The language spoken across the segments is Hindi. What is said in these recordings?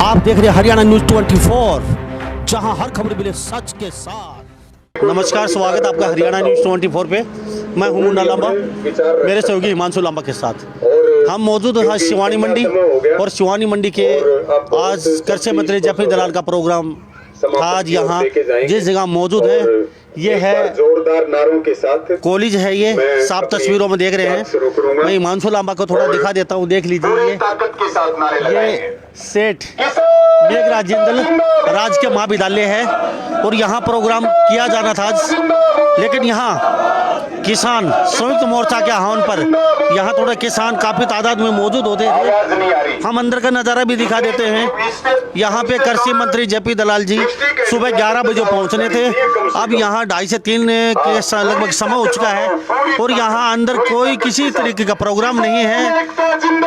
आप देख रहे हैं हरियाणा न्यूज 24, जहां हर खबर मिले सच के साथ। नमस्कार, स्वागत आपका हरियाणा न्यूज 24 पे। मैं हूं मुन्ना लांबा, मेरे सहयोगी हिमांशु लांबा के साथ। हम मौजूद हैं शिवानी मंडी, और शिवानी मंडी के आज कृषि मंत्री जेपी दलाल का प्रोग्राम आज यहाँ जिस जगह मौजूद है ये है जोरदार नारों के साथ कॉलेज है। ये साफ तस्वीरों में देख रहे हैं। मैं हिमांशु लांबा को थोड़ा दिखा देता हूँ, देख लीजिए। ये सेठ मेघराज जिंदल राजकीय महाविद्यालय है और यहाँ प्रोग्राम किया जाना था आज, लेकिन यहाँ किसान संयुक्त मोर्चा के आह्वान पर यहाँ थोड़े किसान काफी तादाद में मौजूद होते हैं। हम अंदर का नज़ारा भी दिखा देते हैं। यहाँ पे कृषि मंत्री जेपी दलाल जी सुबह 11 बजे पहुँचने थे। अब यहाँ 2:30 से 3 के लगभग समय हो चुका है और यहाँ अंदर कोई किसी तरीके का प्रोग्राम नहीं है।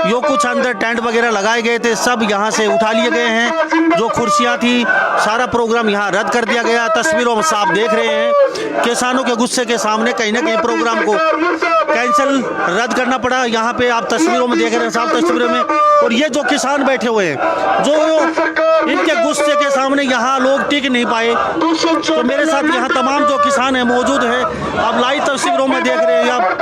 जो कुछ अंदर टेंट वगैरह लगाए गए थे सब यहाँ से उठा लिए गए हैं। जो कुर्सियाँ थी सारा प्रोग्राम यहाँ रद्द कर दिया गया। तस्वीरों में साफ देख रहे हैं किसानों के गुस्से के सामने कहीं ना कहीं प्रोग्राम को कैंसिल रद्द करना पड़ा। यहाँ पे आप तस्वीरों में देख रहे हैं, साफ तस्वीरों में। और ये जो किसान बैठे हुए हैं, जो इनके गुस्से के सामने यहाँ लोग टिक नहीं पाए, तो मेरे साथ यहाँ तमाम जो किसान हैं मौजूद हैं। आप लाइव तस्वीरों में देख रहे हैं। आप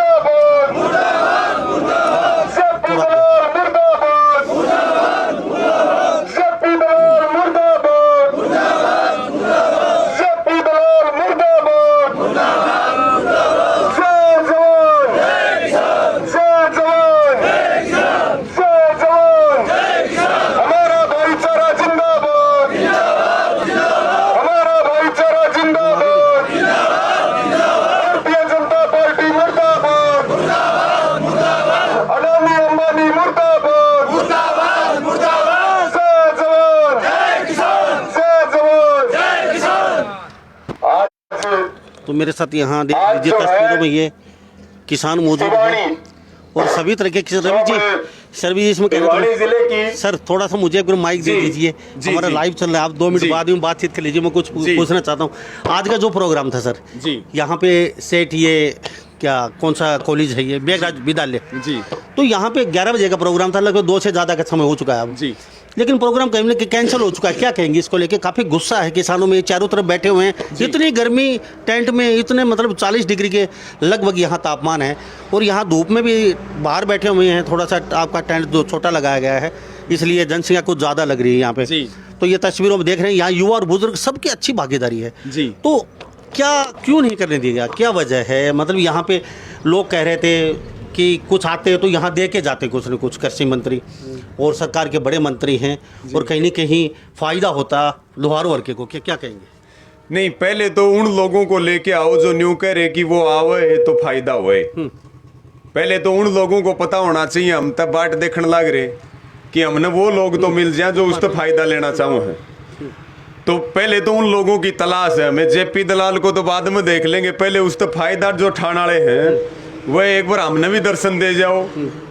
तो मेरे साथ यहाँ देख लीजिए तस्वीरों में ये किसान मौजूद हैं और सभी तरह के रवि जी इसमें कहना सर थोड़ा सा मुझे एक बार माइक दे दीजिए। हमारा लाइव चल रहा है, आप 2 मिनट बाद में बातचीत कर लीजिए। मैं कुछ पूछना चाहता हूँ। आज का जो प्रोग्राम था सर जी, यहाँ पे सेठ ये क्या कौन सा कॉलेज है ये मेघराज विद्यालय जी, तो यहाँ पे 11 बजे का प्रोग्राम था। लगभग 2 से ज़्यादा का समय हो चुका है अब जी, लेकिन प्रोग्राम कहीं ना कहीं कैंसिल हो चुका है। क्या कहेंगे इसको लेके? काफ़ी गुस्सा है किसानों में, चारों तरफ बैठे हुए हैं। इतनी गर्मी टेंट में, इतने मतलब 40 डिग्री के लगभग यहाँ तापमान है और यहाँ धूप में भी बाहर बैठे हुए हैं। थोड़ा सा आपका टेंट जो छोटा लगाया गया है इसलिए जनसंख्या कुछ ज़्यादा लग रही है यहाँ पे जी। तो ये तस्वीरों में देख रहे हैं यहाँ युवा और बुजुर्ग सबकी अच्छी भागीदारी है जी। तो क्या क्यों नहीं करने दिया गया, क्या वजह है? मतलब यहाँ पे लोग कह रहे थे कि कुछ आते तो यहाँ दे के जाते कुछ न कुछ, कृषि मंत्री और सरकार के बड़े मंत्री हैं और कहीं न कहीं फ़ायदा होता लोहार वर्ग को। क्या कहेंगे? नहीं, पहले तो उन लोगों को लेके आओ जो न्यू कह रहे कि वो आवे है तो फायदा हुए। पहले तो उन लोगों को पता होना चाहिए। हम तब बाट देखने लग रहे कि हमने वो लोग तो मिल जाए जो उससे फायदा लेना चाहो है। तो पहले तो उन लोगों की तलाश है हमें। जेपी दलाल को तो बाद में देख लेंगे, पहले उससे फायदा जो ठाण वाले हैं वह एक बार हमने भी दर्शन दे जाओ।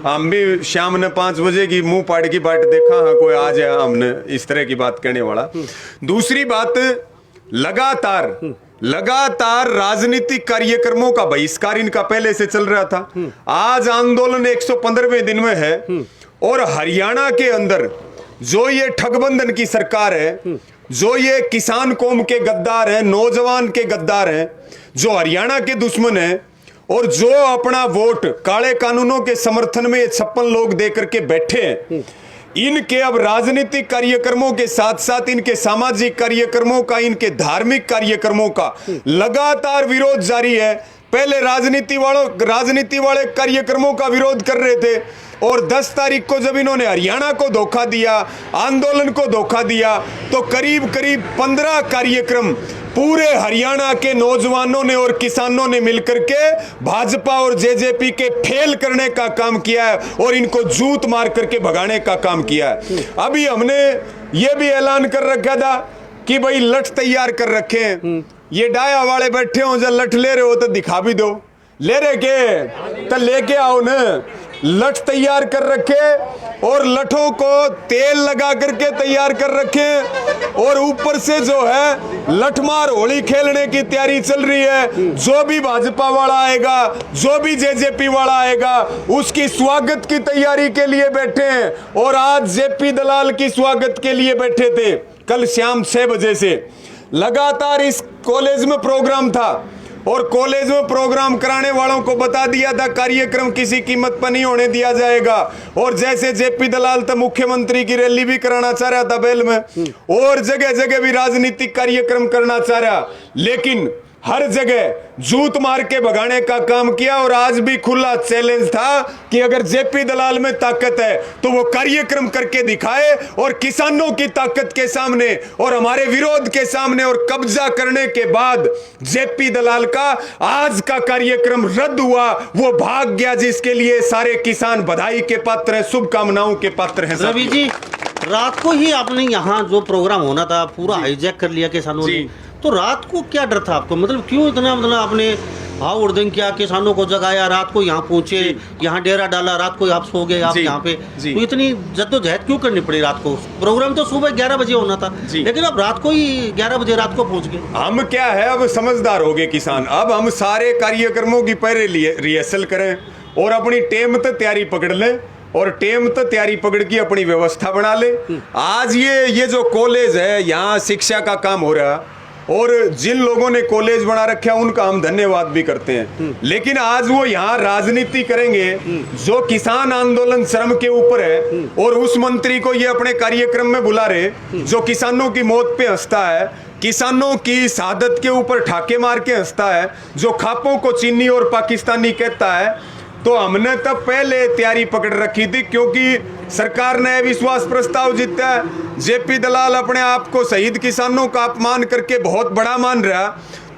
हम भी शाम ने 5 बजे की मुंह पाड़ की बात देखा, हाँ कोई आ जाए हमने इस तरह की बात कहने वाला। दूसरी बात, लगातार राजनीतिक कार्यक्रमों का बहिष्कार इनका पहले से चल रहा था। आज आंदोलन 115वें दिन में है और हरियाणा के अंदर जो ये ठगबंधन की सरकार है, जो ये किसान कौम के गद्दार हैं, नौजवान के गद्दार हैं, जो हरियाणा के दुश्मन हैं और जो अपना वोट काले कानूनों के समर्थन में 56 लोग दे करके बैठे हैं, इनके अब राजनीतिक कार्यक्रमों के साथ साथ इनके सामाजिक कार्यक्रमों का, इनके धार्मिक कार्यक्रमों का लगातार विरोध जारी है। पहले राजनीति वाले कार्यक्रमों का विरोध कर रहे थे और 10 तारीख को जब इन्होंने हरियाणा को धोखा दिया, आंदोलन को धोखा दिया, तो करीब 15 कार्यक्रम पूरे हरियाणा के नौजवानों ने और किसानों ने मिलकर के भाजपा और जेजेपी के फेल करने का काम किया है और इनको जूत मार करके भगाने का काम किया है। अभी हमने ये भी ऐलान कर रखा था कि भाई लठ तैयार कर रखे हैं। ये डाया वाले बैठे हो, जब लठ ले रहे हो तो दिखा भी दो। ले रहे के तो लेके आओ न। लठ तैयार कर रखे और लठों को तेल लगा करके तैयार कर रखे और ऊपर से जो है लठमार होली खेलने की तैयारी चल रही है। जो भी भाजपा वाला आएगा, जो भी जेजेपी वाला आएगा, उसकी स्वागत की तैयारी के लिए बैठे हैं। और आज जेपी दलाल की स्वागत के लिए बैठे थे। कल शाम 6 बजे से लगातार इस कॉलेज में प्रोग्राम था और कॉलेज में प्रोग्राम कराने वालों को बता दिया था कार्यक्रम किसी कीमत पर नहीं होने दिया जाएगा। और जैसे जेपी दलाल तो मुख्यमंत्री की रैली भी कराना चाह रहा था बेल में और जगह जगह भी राजनीतिक कार्यक्रम करना चाह रहा, लेकिन हर जगह जूत मार के भगाने का काम किया। और आज भी खुला चैलेंज था कि अगर जेपी दलाल में ताकत है तो वो कार्यक्रम करके दिखाए और किसानों की ताकत के सामने और हमारे विरोध के सामने और कब्जा करने के बाद जेपी दलाल का आज का कार्यक्रम रद्द हुआ, वो भाग गया, जिसके लिए सारे किसान बधाई के पात्र हैं, शुभकामनाओं के पात्र हैं। रवि जी, रात को ही आपने यहाँ जो प्रोग्राम होना था पूरा हाईजैक कर लिया किसानों ने, तो रात को क्या डर था आपको? मतलब क्यों इतना, मतलब आपने भाव उर्दंग किया, किसानों को जगाया, रात को यहाँ पहुंचे, यहाँ डेरा डाला, रात को आप सो गए आप यहाँ पे, तो इतनी जद्दोजहद क्यों करनी पड़ी रात को? प्रोग्राम तो सुबह 11 बजे होना था, लेकिन अब रात को ही 11 बजे रात को पहुंच गए। हम क्या है, अब समझदार हो गए किसान। अब हम सारे कार्यक्रमों की पहले रिहर्सल करें और अपनी टेम तक तैयारी पकड़ लें और टेम तक तैयारी पकड़ के अपनी व्यवस्था बना ले। आज ये जो कॉलेज है, यहाँ शिक्षा का काम हो रहा और जिन लोगों ने कॉलेज बना रखा उनका हम धन्यवाद भी करते हैं, लेकिन आज वो यहाँ राजनीति करेंगे जो किसान आंदोलन श्रम के ऊपर है और उस मंत्री को ये अपने कार्यक्रम में बुला रहे जो किसानों की मौत पे हंसता है, किसानों की शहादत के ऊपर ठाके मार के हंसता है, जो खापों को चीनी और पाकिस्तानी कहता है। तो हमने तब पहले तैयारी पकड़ रखी थी, क्योंकि सरकार ने विश्वास प्रस्ताव जीता है। जेपी दलाल अपने आप को शहीद किसानों का अपमान करके बहुत बड़ा मान रहा,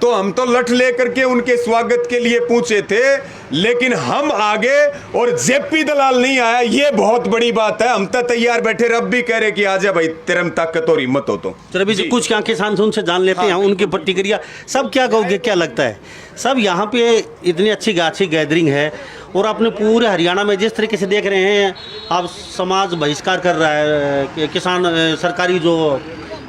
तो हम तो लठ लेकर के उनके स्वागत के लिए पूछे थे, लेकिन हम आगे और जेपी दलाल नहीं आया, ये बहुत बड़ी बात है। हम तो तैयार बैठे, रब भी कह रहे कि आजा भाई, तेरे में ताकत और हिम्मत हो तो। रवि जी, कुछ क्या किसान उनसे जान लेते हैं उनकी प्रतिक्रिया। सब क्या कहोगे, क्या लगता है? सब यहाँ पे इतनी अच्छी गैदरिंग है और अपने पूरे हरियाणा में जिस तरीके से देख रहे हैं, अब समाज बहिष्कार कर रहा है, किसान सरकारी जो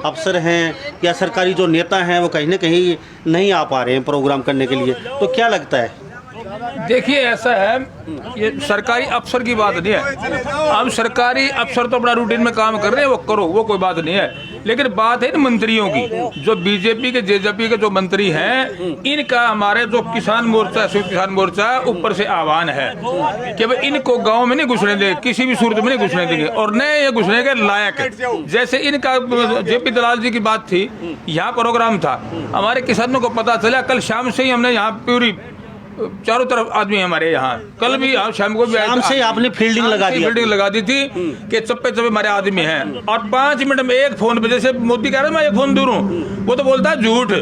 अफसर हैं या सरकारी जो नेता हैं वो कहीं ना कहीं नहीं आ पा रहे हैं प्रोग्राम करने के लिए, तो क्या लगता है? देखिए, ऐसा है, ये सरकारी अफसर की बात नहीं है। अब सरकारी अफसर तो अपना रूटीन में काम कर रहे हैं, वो करो, वो कोई बात नहीं है। लेकिन बात है इन मंत्रियों की, जो बीजेपी के जेजेपी के जो मंत्री हैं, इनका हमारे जो किसान मोर्चा, संयुक्त किसान मोर्चा ऊपर से आह्वान है कि भाई इनको गांव में नहीं घुसने देंगे, किसी भी सूरत में नहीं घुसने देंगे और न ये घुसने के लायक। जैसे इनका जेपी दलाल जी की बात थी, यहाँ प्रोग्राम था, हमारे किसानों को पता चला, कल शाम से ही हमने यहाँ पूरी चारों तरफ आदमी हमारे यहाँ, कल भी शाम को भी शाम से आपने फील्डिंग लगा दी थी कि चप्पे चप्पे हमारे आदमी हैं। और 5 मिनट में एक फोन पे, जैसे मोदी कह रहा है मैं एक फोन दूर हूँ, वो तो बोलता है झूठ,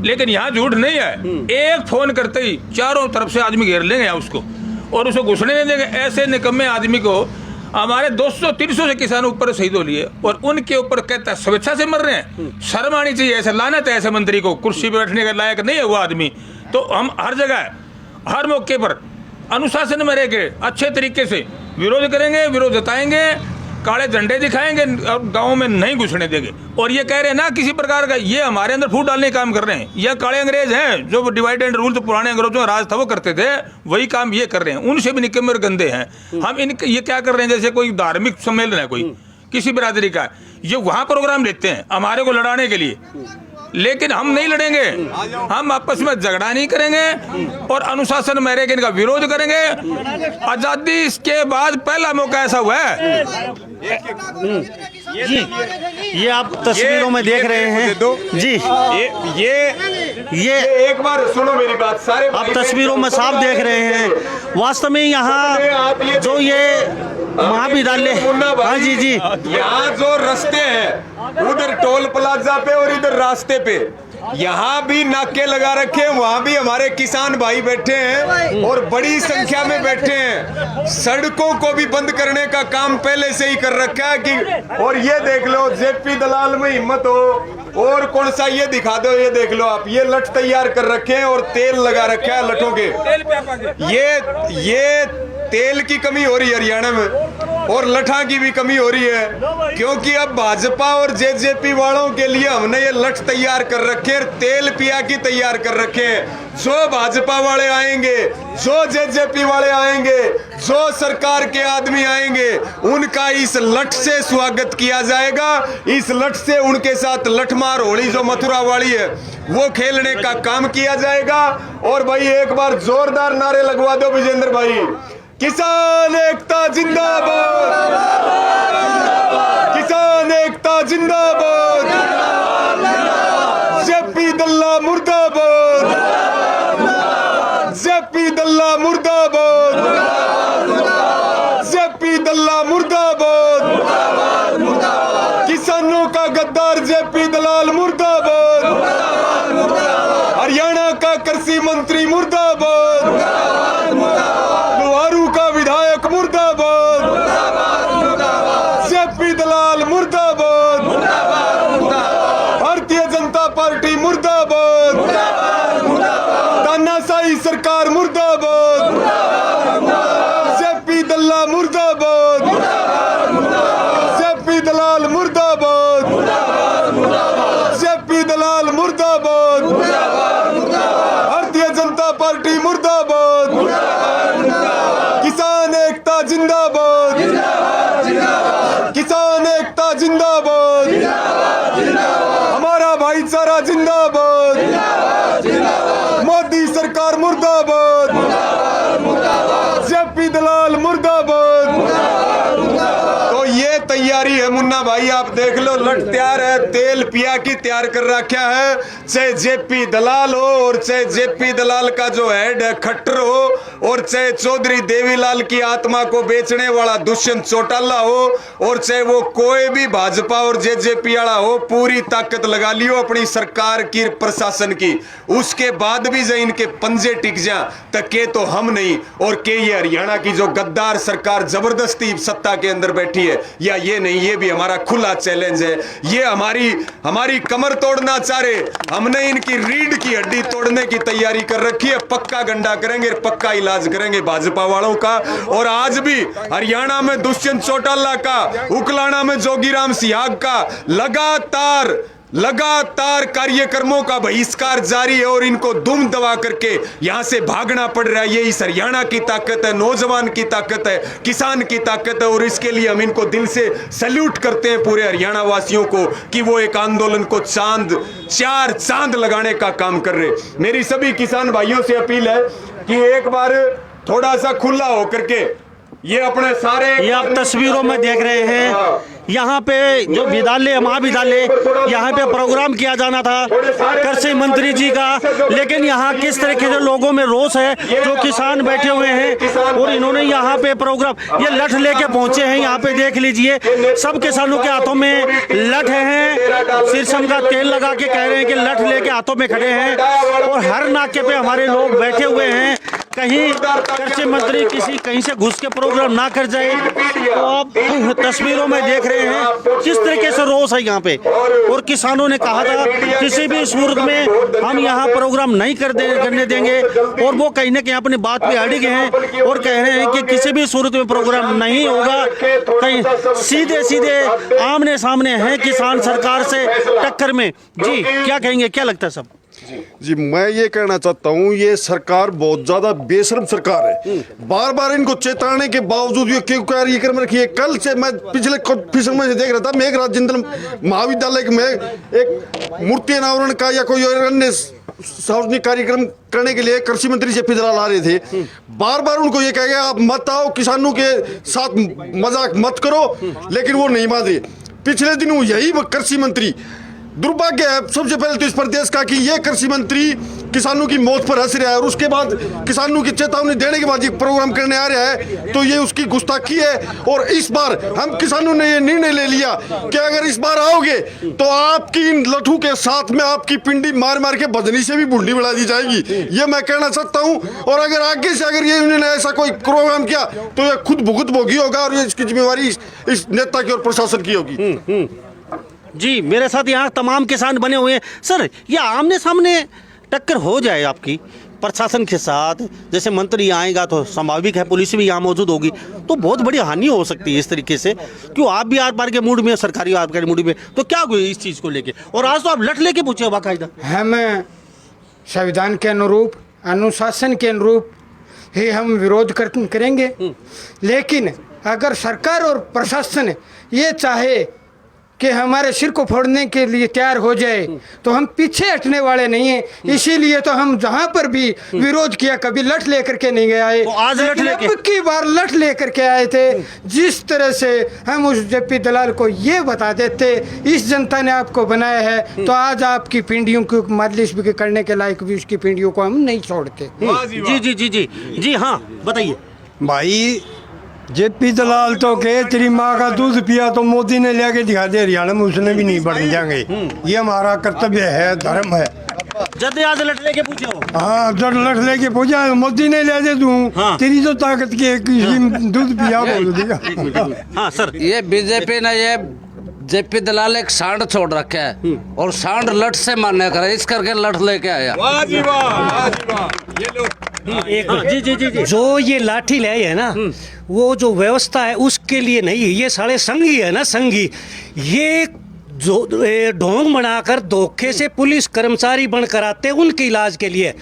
लेकिन यहाँ झूठ नहीं है। एक फोन करते ही चारों तरफ से आदमी घेर लेंगे उसको और उसको घुसने नहीं देंगे। ऐसे निकम्मे आदमी को हमारे 200-300 से किसान ऊपर शहीद हो लिए और उनके ऊपर कहता है स्वेच्छा से मर रहे हैं। शर्म आनी चाहिए, ऐसे लानत है ऐसे मंत्री को, कुर्सी पे बैठने के लायक नहीं है वो आदमी। तो हम हर जगह हर मौके पर अनुशासन में रहकर अच्छे तरीके से विरोध करेंगे, विरोध जताएंगे, काले झंडे दिखाएंगे और गाँव में नहीं घुसने देंगे। और ये कह रहे हैं ना किसी प्रकार का, ये हमारे अंदर फूट डालने का काम कर रहे हैं। ये काले अंग्रेज हैं जो डिवाइड एंड रूल, तो पुराने अंग्रेजों का राज था वो करते थे, वही काम ये कर रहे हैं। उनसे भी निकम्मे और गंदे हैं। हम इनके ये क्या कर रहे हैं, जैसे कोई धार्मिक सम्मेलन है कोई किसी बिरादरी का, ये वहाँ प्रोग्राम लेते हैं हमारे को लड़ाने के लिए, लेकिन हम नहीं लड़ेंगे, हम आपस में झगड़ा नहीं करेंगे और अनुशासन में रहकर इनका विरोध करेंगे। आजादी के बाद पहला मौका ऐसा हुआ है। जी, ये आप तस्वीरों में देख रहे हैं जी, ये एक बार सुनो मेरी बात, सारे आप तस्वीरों में साफ देख रहे हैं। वास्तव में यहाँ जो ये महाविद्यालय, हाँ जी, यहाँ जो रास्ते हैं उधर टोल प्लाजा पे और इधर रास्ते पे, यहाँ भी नाके लगा रखे हैं, वहाँ भी हमारे किसान भाई बैठे हैं और बड़ी संख्या में बैठे हैं। सड़कों को भी बंद करने का काम पहले से ही कर रखा है कि, और ये देख लो जेपी दलाल में हिम्मत हो और कौन सा ये दिखा दो, ये देख लो आप, ये लठ तैयार कर रखे हैं और तेल लगा रखा है लठों के। ये तेल की कमी हो रही है हरियाणा में और लठा की भी कमी हो रही है, क्योंकि अब भाजपा और जेजेपी वालों के लिए हमने ये लठ तैयार कर रखे हैं, तेल पिया की तैयार कर रखे हैं। जो भाजपा वाले आएंगे, जो जेजेपी वाले आएंगे, जो सरकार के आदमी आएंगे, उनका इस लठ से स्वागत किया जाएगा। इस लठ से उनके साथ लठमार होली जो मथुरा वाली है वो खेलने का काम किया जाएगा। और भाई एक बार जोरदार नारे लगवा दो विजेंद्र भाई, किसान एकता जिंदाबाद, किसान एकता जिंदाबाद, जेपी दल्ला मुर्दाबाद, जेपी दल्ला मुर्दाबाद, जेपी दल्ला मुर्दाबाद, किसानों का गद्दार जेपी दलाल मुर्दाबाद, हरियाणा का कृषि मंत्री मुर्दाबाद, लोहारू का विधायक मुर्दाबाद, जेपी दलाल मुर्दाबाद, भारतीय जनता पार्टी मुर्दाबाद, तानाशाही सरकार मुर्दाबाद, जेपी दल्ला मुर्दाबाद, जेपी दलाल मुर्दाबाद, जेपी दलाल मुर्दाबाद, भारतीय जनता पार्टी मुर्दाबाद, किसान एकता जिंदाबाद, किसान एकता जिंदाबाद, हमारा भाईचारा जिंदाबाद, मोदी सरकार मुर्दाबाद, जेपी दलाल मुर्दाबाद। तो ये तैयारी है मुन्ना भाई, आप देख लो, लठ तैयार है, तेल पिया की तैयार कर रखा है। चाहे जेपी दलाल हो और चाहे जेपी दलाल का जो हेड है खट्टर हो, और चाहे चौधरी देवीलाल की आत्मा को बेचने वाला दुष्यंत चौटाला हो, और चाहे वो कोई भी भाजपा और जेजेपी वाला हो, पूरी ताकत लगा लियो अपनी सरकार की, प्रशासन की। उसके बाद भी जो इनके पंजे टिक जा तके तो हम नहीं, और के ये हरियाणा की जो गद्दार सरकार जबरदस्ती सत्ता के अंदर बैठी है, या ये नहीं, ये भी हमारा खुला चैलेंज है। ये हमारी कमर तोड़ना चाह रहे, हमने इनकी रीढ़ की हड्डी तोड़ने की तैयारी कर रखी है। पक्का गंडा करेंगे, पक्का इलाज करेंगे भाजपा वालों का। और आज भी हरियाणा में दुष्यंत चौटाला का, उकलाना में जोगीराम सिहाग का लगातार कार्यक्रमों का बहिष्कार जारी है, और इनको दुम दबा करके यहां से भागना पड़ रहा है। ये इस हरियाणा की ताकत है, नौजवान की ताकत है, किसान की ताकत है, और इसके लिए हम इनको दिल से सैल्यूट करते हैं पूरे हरियाणा वासियों को, कि वो एक आंदोलन को चार चांद लगाने का काम कर रहे। मेरी सभी किसान भाइयों से अपील है कि एक बार थोड़ा सा खुला होकर के ये अपने सारे, ये आप तस्वीरों में देख रहे हैं, यहाँ पे जो विद्यालय, महाविद्यालय, यहाँ पे प्रोग्राम किया जाना था कृषि मंत्री जी का, लेकिन यहाँ किस तरीके से लोगों में रोष है, जो किसान बैठे हुए हैं, और इन्होंने यहाँ पे प्रोग्राम, ये लठ लेके पहुंचे हैं। यहाँ पे देख लीजिए, सब किसानों के हाथों में लठ हैं, शीर्षम का तेल लगा के कह रहे हैं कि लठ लेके हाथों में खड़े हैं, और हर नाके पे हमारे लोग बैठे हुए हैं, कहीं कृषि मंत्री कहीं से घुस के प्रोग्राम ना कर जाए। तो आप तस्वीरों में देख रहे हैं किस तरीके से रोष है यहाँ पे, और किसानों ने कहा था किसी भी सूरत में हम यहाँ प्रोग्राम नहीं करने देंगे, और वो कहीं ना कहीं अपनी बात पे अड़े गए हैं और कह रहे हैं कि किसी भी सूरत में प्रोग्राम नहीं होगा। कहीं सीधे आमने सामने हैं किसान सरकार से टक्कर में। जी क्या कहेंगे, क्या लगता है सब? जी मैं ये कहना चाहता हूँ, ये सरकार बहुत ज्यादा बेशर्म सरकार है। बार बार इनको चेताने के बावजूद ये क्यों कार्यक्रम रखी है। कल से मैं पिछले कुछ समय से देख रहा था, मेघराज जिंदल महाविद्यालय में एक मूर्ति अनावरण का या कोई अन्य सार्वजनिक कार्यक्रम करने के लिए कृषि मंत्री जेपी दलाल आ रहे थे। बार बार उनको ये कहा गया आप मत आओ, किसानों के साथ मजाक मत करो, लेकिन वो नहीं मान रहे। पिछले दिनों यही कृषि मंत्री, दुर्भाग्य है सबसे पहले तो इस प्रदेश का कि ये कृषि मंत्री किसानों की मौत पर हंस रहा है, और उसके बाद किसानों की चेतावनी देने के बाद ये प्रोग्राम करने आ रहा है, तो ये उसकी गुस्ताखी है। और इस बार हम किसानों ने ये निर्णय ले लिया कि अगर इस बार आओगे तो आपकी इन लठू के साथ में आपकी पिंडी मार मार के बदनी से भी बुंडी बढ़ा दी जाएगी, ये मैं कहना चाहता हूँ। और अगर आगे से अगर ये उन्होंने ऐसा कोई प्रोग्राम किया तो ये खुद भुगत भोगी होगा, और इसकी जिम्मेवारी इस नेता की और प्रशासन की होगी। जी मेरे साथ यहाँ तमाम किसान बने हुए हैं। सर, ये आमने सामने टक्कर हो जाए आपकी प्रशासन के साथ, जैसे मंत्री आएगा तो स्वाभाविक है पुलिस भी यहाँ मौजूद होगी, तो बहुत बड़ी हानि हो सकती है इस तरीके से। क्यों आप भी आर पार के मूड में, सरकारी आर पार के मूड में, तो क्या हुई इस चीज़ को लेके? और आज तो आप लट लेके पूछे बाकायदा। हम संविधान के अनुरूप, अनुशासन के अनुरूप ही हम विरोध करेंगे, लेकिन अगर सरकार और प्रशासन ये चाहे कि हमारे सिर को फोड़ने के लिए तैयार हो जाए तो हम पीछे हटने वाले नहीं हैं। इसीलिए तो हम जहां पर भी विरोध किया कभी लठ लेकर के नहीं गए आए, तो आज लठ लेके अब की बार लठ लेकर के आए थे। जिस तरह से हम उस जेपी दलाल को ये बता देते इस जनता ने आपको बनाया है, तो आज आपकी पिंडियों को मालिश भी करने के लायक भी उसकी पिंडियों को हम नहीं छोड़ते। जी जी जी जी जी हाँ बताइए। भाई जेपी दलाल तो कहे तेरी माँ का दूध पिया तो मोदी ने लेके दिखा दे, हरियाणा में उसने भी नहीं बन जाएंगे। ये हमारा कर्तव्य है, धर्म है। जब आज लट लेके पूछे हो, हाँ जब लठ लेके पूछा मोदी ने ले दे दूं, हाँ। तेरी तो ताकत की है, किसी दूध पिया बोल देगा। हाँ सर, ये बीजेपी ने ये जेपी दलाल एक सांड छोड़ रखा है और सांड लठ से मारने करे, इस करके लठ लेके आया। वाह जी वाह, वाह जी वाह। ये लो जी जी जी जी जो ये लाठी लाई है ना, वो जो व्यवस्था है उसके लिए नहीं, ये सारे संघी है ना, संघी ये जो ढोंग बनाकर धोखे से पुलिस कर्मचारी बनकर आते हैं उनके इलाज के लिए,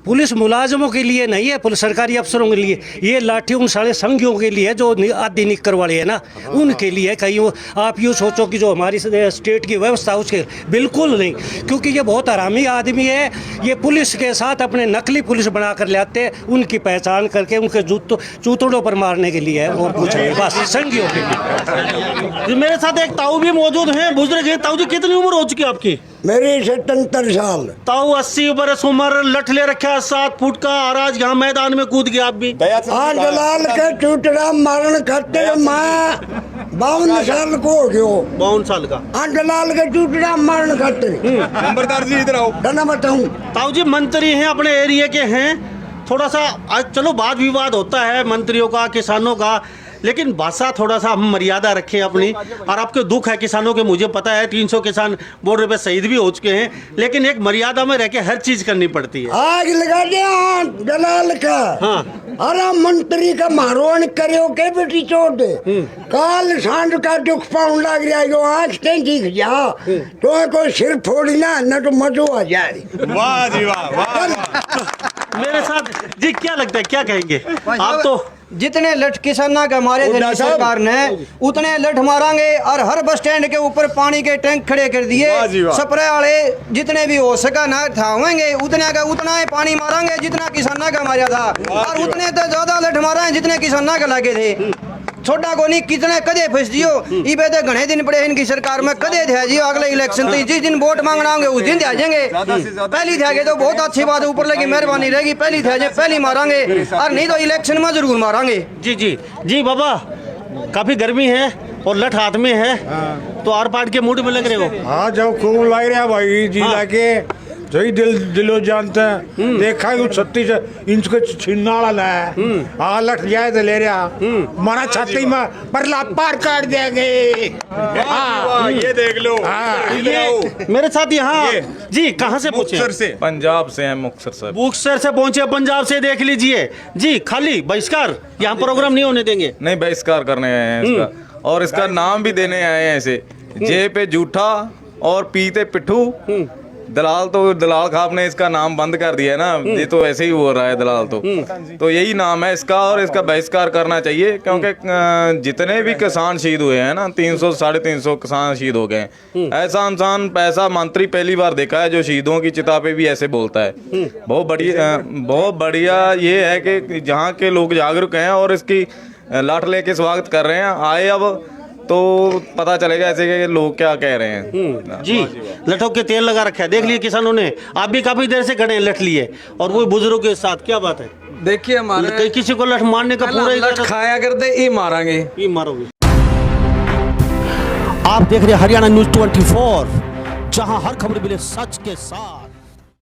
पुलिस मुलाजमों के लिए नहीं है, पुलिस सरकारी अफसरों के लिए। ये लाठी उन सारे संघियों के लिए जो आदि निक्कर वाले हैं ना, उनके लिए। कहीं वो आप यूँ सोचो कि जो हमारी स्टेट की व्यवस्था उसके बिल्कुल नहीं, क्योंकि ये बहुत हरामी आदमी है। ये पुलिस के साथ अपने नकली पुलिस बना कर ले आते हैं, उनकी पहचान करके उनके चूतड़ों पर मारने के लिए है और कुछ नहीं, बस संघियों के लिए। मेरे साथ एक ताऊ भी मौजूद हैं, बुजुर्ग हैं। ताऊ जी कितनी उम्र हो चुकी है आपकी? मेरी 77 साल। ताऊ 80 बरस उम्र, लठ ले रखा 7 फुट का, और आज यहाँ मैदान में कूद गया आप भी। आज दलाल के चूटड़ा मारण खातिर मैं 52 साल को हो गयो। 52 साल का। आज दलाल के चूटड़ा मारण खातिर। नंबरदार जी इधर आओ। कहना बताऊं, ताऊ जी मंत्री हैं, अपने एरिया के हैं, थोड़ा सा आज चलो वाद विवाद होता है मंत्रियों का, किसानों का, लेकिन भाषा थोड़ा सा हम मर्यादा रखें अपनी। और आपके दुख है किसानों के, मुझे पता है 300 किसान बॉर्डर पे शहीद भी हो चुके हैं, लेकिन एक मर्यादा में रह के हर चीज करनी पड़ती है। आग लगा दिया दलाल का। हाँ। अरे मंत्री का मारोण करियो के बेटी चोट। काल सांड का दुख पाउन लग रहा है, आँख ते दिख जा तो कोई सिर फोड़ना न तो मजो आ जाए। वाह जी वाह, वाह। मेरे साथ जी क्या लगता है, क्या कहेंगे आप? तो जितने लठ किसाना के मारे थे सरकार ने उतने लठ मारांगे, और हर बस स्टैंड के ऊपर पानी के टैंक खड़े कर दिए। स्प्रे वाले जितने भी हो सका ना थावेंगे, उतने का उतना ही पानी मारांगे जितना किसाना का मारा था, और उतने तो ज्यादा लठ मारा है जितने किसाना के लागे थे। छोटा को नहीं, कितने कदे फंस जियो। इबे तो घने दिन पड़े इनकी सरकार में, कदे थे जियो अगले इलेक्शन तो जिस दिन वोट मांगना होंगे उस दिन दे जाएंगे। पहली थे तो बहुत अच्छी बात है, ऊपर लगी मेहरबानी रहेगी, पहली थे पहली मारांगे, और नहीं तो इलेक्शन में जरूर मारांगे। जी जी जी बाबा, काफी गर्मी है और लठ हाथ में है, तो आर पार के मूड में लग रहे हो? हाँ जब खूब लग रहा भाई जी, लाके सही दिलो जानते हैं। देखा है 36 इंच का छीनना वाला है। हाँ लठ जाए तो ले रहा, मारा छाती में पर पार काट देंगे। ये देख लो। ये मेरे साथ यहाँ जी, कहाँ से पूछे? मुक्तसर से। पंजाब से हैं, मुक्तसर साहब। मुक्तसर से पहुंचे, पंजाब से। देख लीजिए जी, खाली बहिष्कार, यहाँ प्रोग्राम नहीं होने देंगे। नहीं, बहिष्कार करने आए हैं इसका, और इसका नाम भी देने आए हैं ऐसे, जे पे जूठा और पीते पिट्ठू दलाल। तो दलाल खाप ने इसका नाम बंद कर दिया ना, ये तो ऐसे ही हो रहा है दलाल। तो यही नाम है इसका, और इसका बहिष्कार करना चाहिए, क्योंकि जितने भी किसान शहीद हुए हैं ना, 300 350 किसान शहीद हो गए। ऐसा इंसान, पैसा मंत्री पहली बार देखा है जो शहीदों की चिता पे भी ऐसे बोलता है। बहुत बढ़िया ये है कि जहाँ के लोग जागरूक हैं और इसकी लाठ लेके स्वागत कर रहे हैं। आए अब तो पता चलेगा ऐसे कि लोग क्या कह रहे हैं। जी, लठों के तेल लगा रखा है, देख लिए किसानों ने। आप भी काफी देर से खड़े हैं लठ लिए, और वो बुजुर्गों के साथ, क्या बात है? देखिए हमारे किसी को लठ मारने का पूरा लठ खाया करते ही मारेंगे, ही मारोगे। आप देख रहे हैं हरियाणा न्यूज 24, जहां हर खबर मिले सच के साथ।